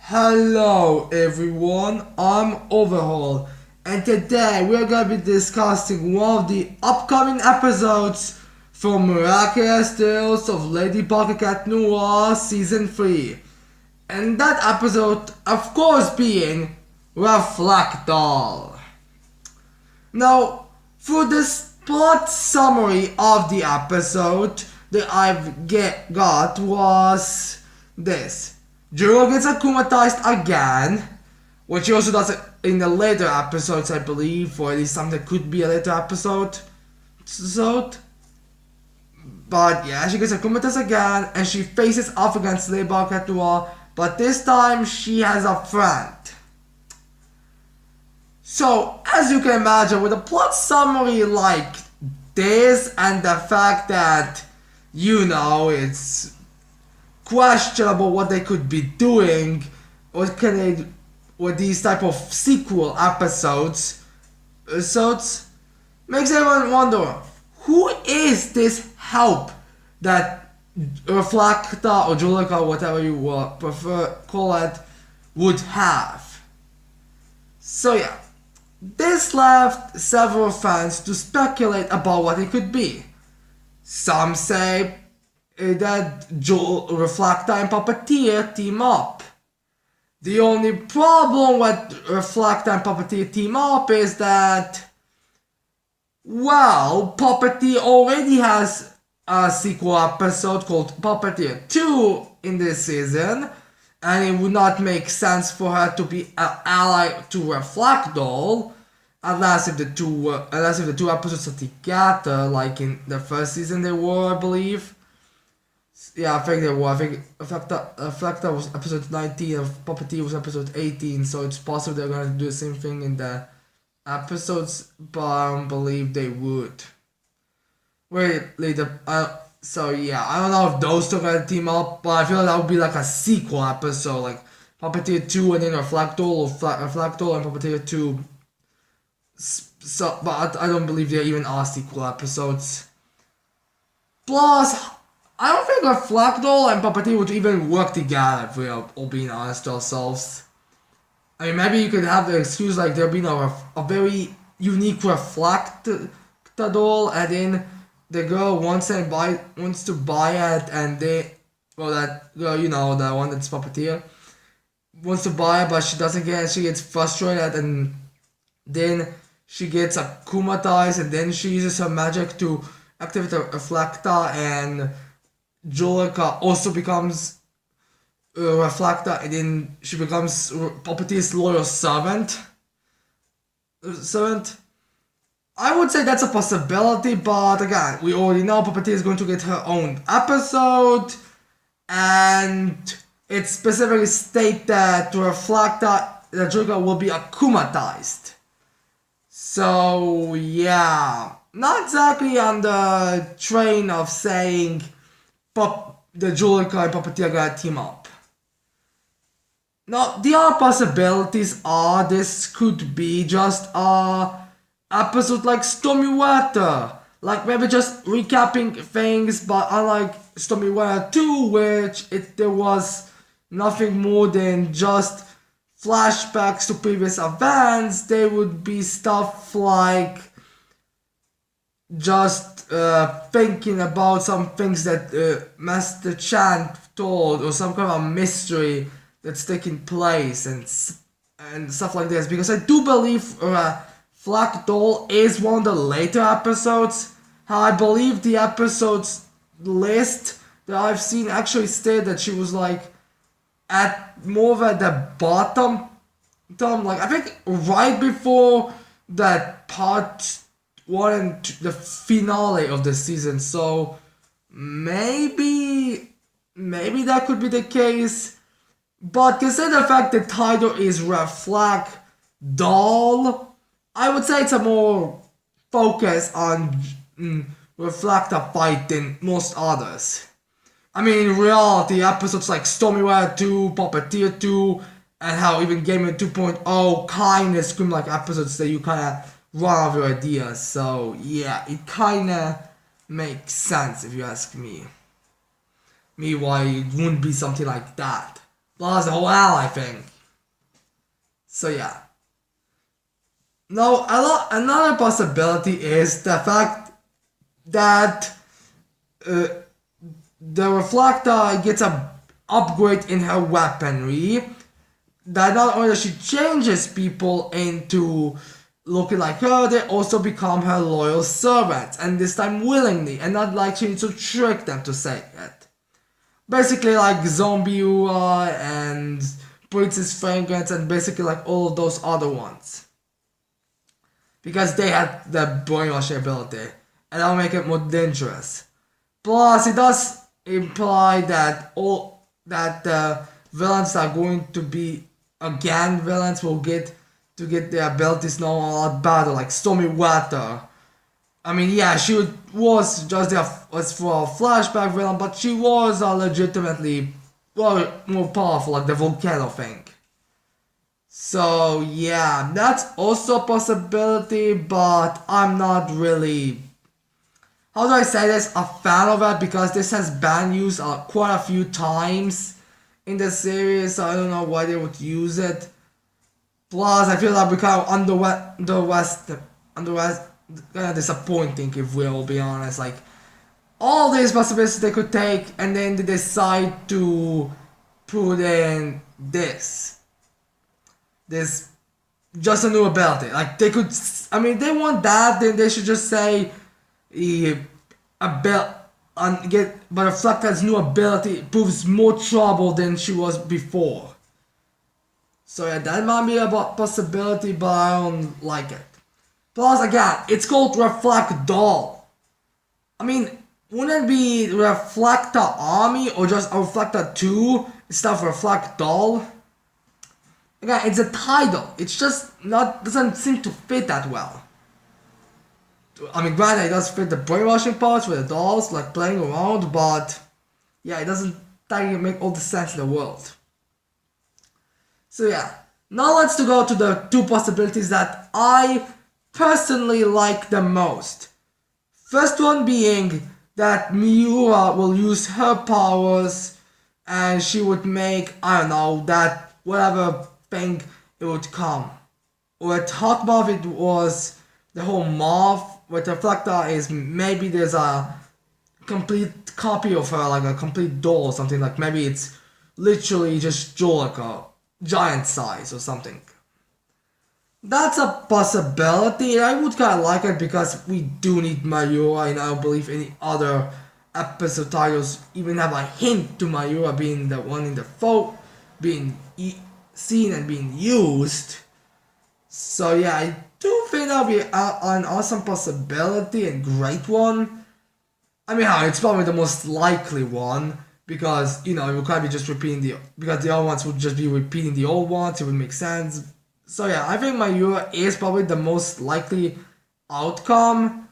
Hello everyone, I'm Overhaul, and today we're gonna be discussing one of the upcoming episodes from Miraculous Tales of Ladybug Cat Noir Season 3. And that episode, of course, being Reflekdoll. Now, for this plot summary of the episode that got was this. Juro gets akumatized again, which he also does it in the later episodes, I believe, or at least something that could be a later episode. But yeah, she gets akumatized again, and she faces off against Ladybug Cat Noir, but this time she has a friend. So, as you can imagine, with a plot summary like this, and the fact that, it's questionable what they could be doing, what can they, with these type of sequel episodes, makes everyone wonder, who is this help that Reflekta or Julika, whatever you call it, would have? So yeah, this left several fans to speculate about what it could be. Some say that Reflekta and Puppeteer team up. The only problem with Reflekta and Puppeteer team up is that, Puppeteer already has a sequel episode called Puppeteer 2 in this season, and it would not make sense for her to be an ally to Reflekdoll, unless if the two episodes are together, like in the first season they were, I believe. Yeah, I think they were. I think Reflekta was episode 19 and Puppeteer was episode 18, so it's possible they're gonna do the same thing in the episodes, but I don't believe they would. Wait, later. So yeah, I don't know if those two are gonna team up, but I feel like that would be like a sequel episode, like Puppeteer 2 and then Reflekdoll, or Reflekdoll and Puppeteer 2. So, but I don't believe there even are sequel episodes. Plus, I don't think Reflekdoll and Puppeteer would even work together, if we're all being honest to ourselves. I mean, maybe you could have the excuse like there being a very unique Reflekdoll, and then the girl wants to buy it, and that girl, the one that's Puppeteer, wants to buy it, but she doesn't get it, she gets frustrated, and then she gets akumatized, and then she uses her magic to activate the Reflekta, and Julika also becomes Reflekta, and then she becomes Puppeteer's loyal servant. I would say that's a possibility, but again, we already know Puppeteer is going to get her own episode, and it specifically states that to Reflekta, that Julika will be akumatized. So yeah, not exactly on the train of saying the Julika and Puppeteer are gonna team up. Now, the other possibilities are this could be just a episode like Stormy Weather, like maybe just recapping things, but unlike Stormy Weather 2, which there was nothing more than just flashbacks to previous events, there would be stuff like just thinking about some things that Master Chan told, or some kind of mystery that's taking place, and stuff like this, because I do believe Reflekdoll is one of the later episodes. How I believe the episodes list that I've seen actually state that she was like at more at the bottom, like I think right before that part 1 and the finale of the season. So maybe that could be the case. But consider the fact the title is Reflekdoll, I would say it's a more focus on Reflekta fight than most others. I mean, in reality, episodes like Stormy Weather 2, Puppeteer 2, and how even Game 2.0 kinda scream like episodes that you kinda run out of your ideas. So yeah, it kinda makes sense if you ask me. Why it wouldn't be something like that. plus the whole ally thing. So yeah. Now, another possibility is the fact that uh, the Reflekdoll gets a upgrade in her weaponry. That not only does she changes people into looking like her, they also become her loyal servants, and this time willingly, and not like she needs to trick them to say it. Basically like Zombie Ura and Princess Fragrance and basically like all of those other ones. Because they had the brainwashing ability, and that'll make it more dangerous. Plus, it does imply that the villains are going to be again villains will get to get their abilities now a lot better, like Stormy Water. I mean, yeah, was just there was for a flashback villain, but she was legitimately well more powerful, like the volcano thing. So yeah, that's also a possibility, but I'm not really, how do I say this, a fan of it, because this has been used quite a few times in the series, so I don't know why they would use it. Plus, I feel like we kind of kind of disappointing, if we'll be honest. Like, all these possibilities they could take, and then they decide to put in this just a new ability. Like, they could, I mean, if they want that, then they should just say but Reflekdoll's new ability proves more trouble than she was before. So yeah, that might be a possibility, but I don't like it. Plus, again, it's called Reflekdoll. I mean, wouldn't it be Reflektor Army or just Reflektor 2 instead of Reflekdoll? Again, it's a title. It's just doesn't seem to fit that well. I mean, granted, it does fit the brainwashing parts with the dolls, like playing around, but yeah, it doesn't technically make all the sense in the world. So yeah, now let's go to the two possibilities that I personally like the most. First one being that Miura will use her powers and she would make, I don't know, that whatever thing it would come. With Hawkmoth it was the whole moth. With Reflektor is maybe there's a complete copy of her, like a complete doll or something, like maybe it's literally just Joe, like a giant size or something. That's a possibility. I would kind of like it because we do need Mayura, and I don't believe any other episode titles even have a hint to Mayura being the one in the being seen and being used. So yeah, I do think that would be an awesome possibility and great one. I mean, it's probably the most likely one because, it would kind of be just repeating because the other ones would just be repeating the old ones, it would make sense. So yeah, I think Mayura is probably the most likely outcome.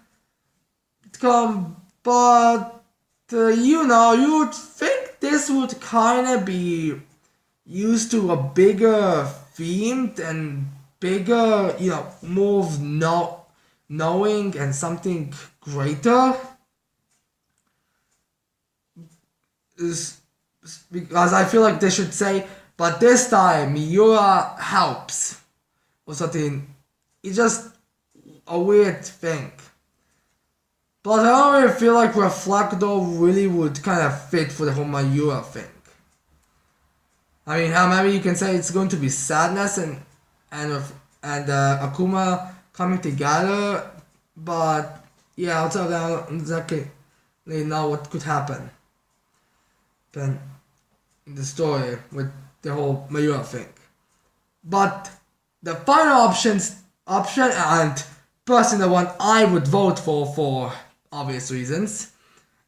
But, you would think this would kind of be used to a bigger themed and bigger, more knowing and something greater. Because I feel like they should say, but this time Miura helps or something. It's just a weird thing. But I don't really feel like Reflekdoll really would kind of fit for the whole Miura thing. I mean, how maybe you can say it's going to be sadness and Akuma coming together, but yeah, I'll tell them exactly now what could happen. Then in the story with the whole Mayura thing. But the final option and personally the one I would vote for obvious reasons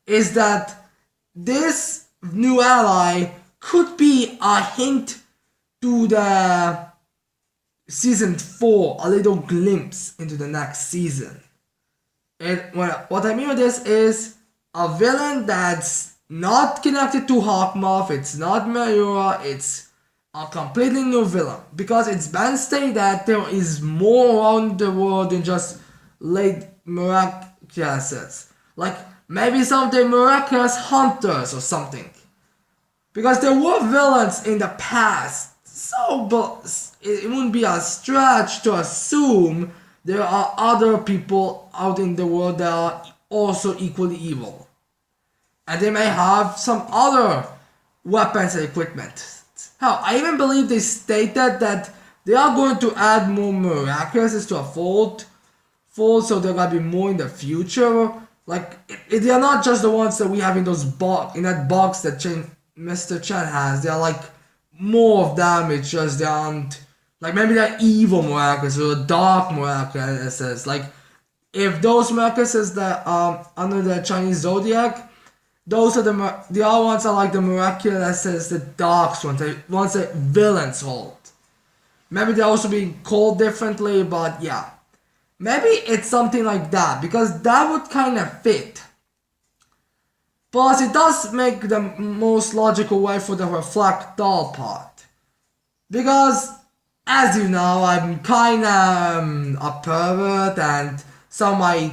is that this new ally could be a hint to the season 4, a little glimpse into the next season. What I mean with this is a villain that's not connected to Hawkmoth, it's not Mayura, it's a completely new villain. Because it's been stated that there is more around the world than just late Miraculous. Like, maybe some of the Miraculous Hunters or something. because there were villains in the past. So, but it wouldn't be a stretch to assume there are other people out in the world that are also equally evil. And they may have some other weapons and equipment. Hell, I even believe they stated that they are going to add more Miraculous to a fold, so there gonna be more in the future. Like, they are not just the ones that we have in those in that box that Mr. Chen has. They are like more of them. It's just they aren't like maybe they're evil Miraculous or dark Miraculous. Like, if those Miraculous that under the Chinese zodiac, those are the other ones are like the Miraculous, the dark ones, the ones that villains hold. Maybe they're also being called differently, but yeah. Maybe it's something like that, because that would kind of fit. Plus, it does make the most logical way for the Reflekdoll part. Because, as you know, I'm kind of a pervert, and some of my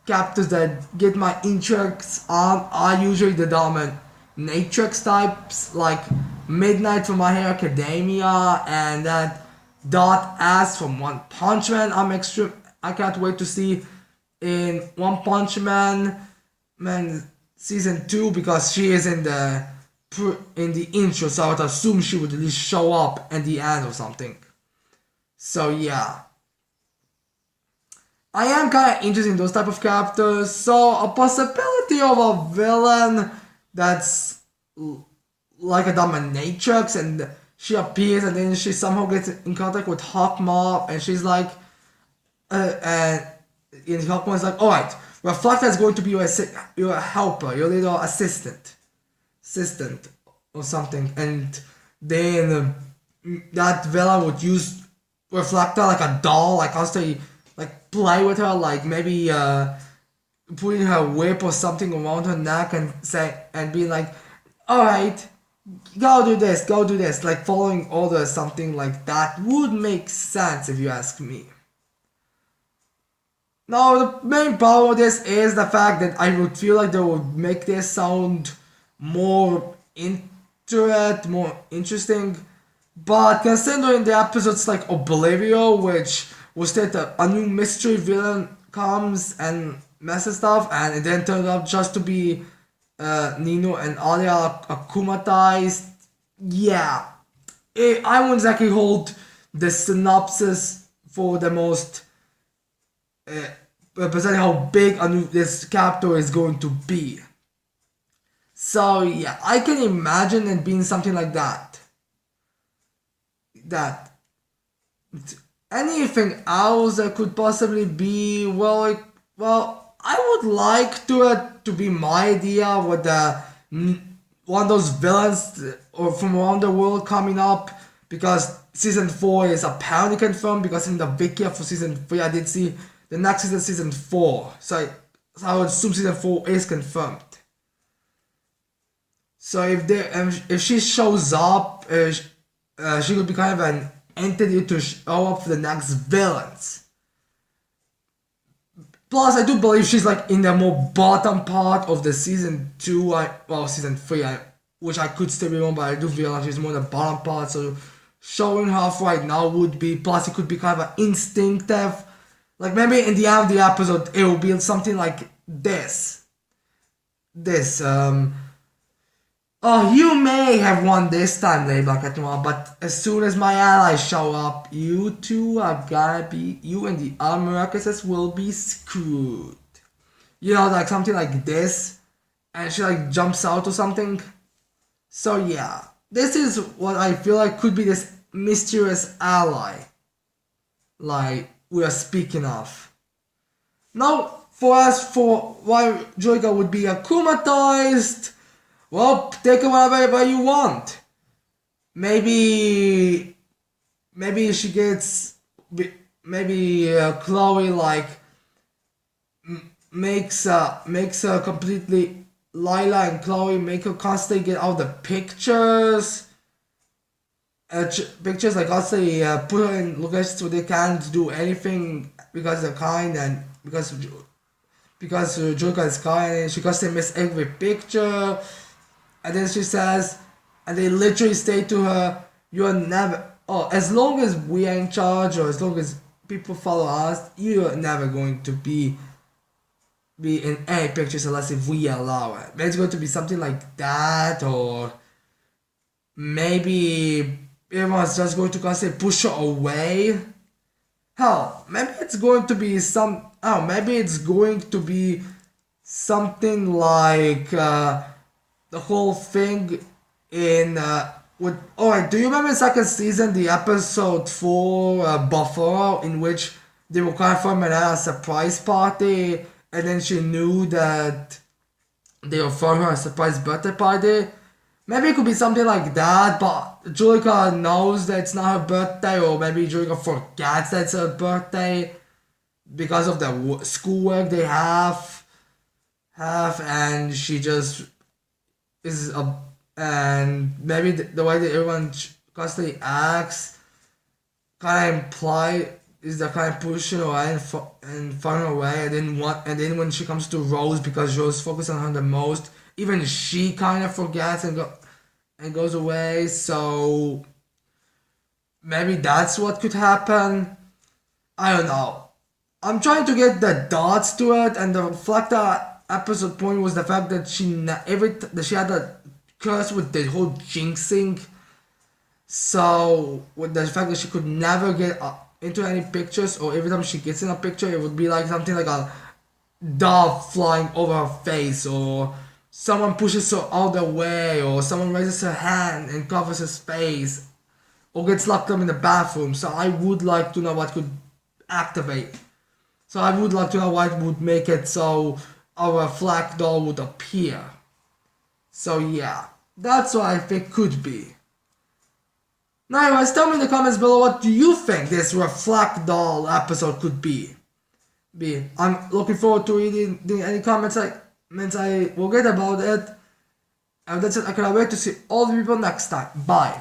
captors that get my interests on are usually the dominatrix types, like Midnight from My Hero Academia, and that Dot Ass from One Punch Man. I can't wait to see in One Punch Man season 2, because she is in the intro, so I would assume she would at least show up at the end or something. So yeah, I am kind of interested in those type of characters. So a possibility of a villain that's like a dominatrix, and she appears and then she somehow gets in contact with Hawkmoth, and she's like, and Hawkmoth is like, alright, Reflekdoll is going to be your helper, your little assistant or something, and then that villain would use Reflekdoll like a doll, like constantly like play with her, like maybe putting her whip or something around her neck and being like, alright, go do this, like following orders, something like that would make sense if you ask me. Now, the main problem with this is the fact that I would feel like they would make this sound more more interesting. But considering the episodes like Oblivio, which will state that a new mystery villain comes and messes stuff, and it then turned out just to be Nino and Alia are akumatized. Yeah, I wouldn't exactly hold the synopsis for the most representing how big this character is going to be. So yeah, I can imagine it being something like that. Anything else that could possibly be I would like to be my idea with the one of those villains or from around the world coming up, because season 4 is apparently confirmed, because in the wiki for season 3 I did see the next season 4, so I would assume season 4 is confirmed. So if she shows up, she could be kind of an entity to show up for the next villains. Plus, I do believe she's like in the more bottom part of the season 2, season 3, which I could still be wrong, but I do feel like she's more in the bottom part, so showing her off right now would be, plus it could be kind of an instinctive, like maybe in the end of the episode it will be something like this. You may have won this time, ladybug, but as soon as my allies show up, you and the other Miraculous will be screwed. Like something like this, and she like jumps out or something. So yeah, this is what I feel like could be this mysterious ally, like we are speaking of. Now, for why Joyga would be akumatized, well, take it whatever you want. Maybe she gets, Chloe like makes her completely, Lila and Chloe make her constantly get out the pictures. Pictures like constantly put her in locations where they can't do anything because they're kind, and because Joyga is kind, and she constantly miss every picture. And then she says, and they literally say to her, "You're never. Oh, as long as we are in charge, or as long as people follow us, you're never going to be in any pictures unless if we allow it." Maybe it's going to be something like that, or maybe everyone's just going to constantly push her away. Hell, maybe it's going to be some. Oh, maybe it's going to be something like the whole thing in with. Oh, wait, do you remember the second season, the episode 4, Buffalo, in which they were kind of throwing a surprise party, and then she knew that they were throwing her a surprise birthday party? Maybe it could be something like that, but Julika knows that it's not her birthday, or maybe Julika forgets that it's her birthday because of the schoolwork they have, and she just is a, and maybe the way that everyone constantly acts kind of imply is the kind of pushing away and throwing away, and then when she comes to Rose, because Rose focuses on her the most, even she kind of forgets and goes away. So maybe that's what could happen. I don't know. I'm trying to get the dots to it, and the Reflector episode point was the fact that that she had a curse with the whole jinxing. So with the fact that she could never get into any pictures, or every time she gets in a picture, it would be like something like a dove flying over her face, or someone pushes her out the way, or someone raises her hand and covers her space, or gets locked up in the bathroom. So I would like to know what could activate. So I would like to know what would make it so our Reflekdoll would appear. So yeah, that's what I think could be. Now anyways, tell me in the comments below, what do you think this Reflekdoll episode could be? I'm looking forward to reading any comments I will get about it. And that's it. I cannot wait to see all the people next time. Bye.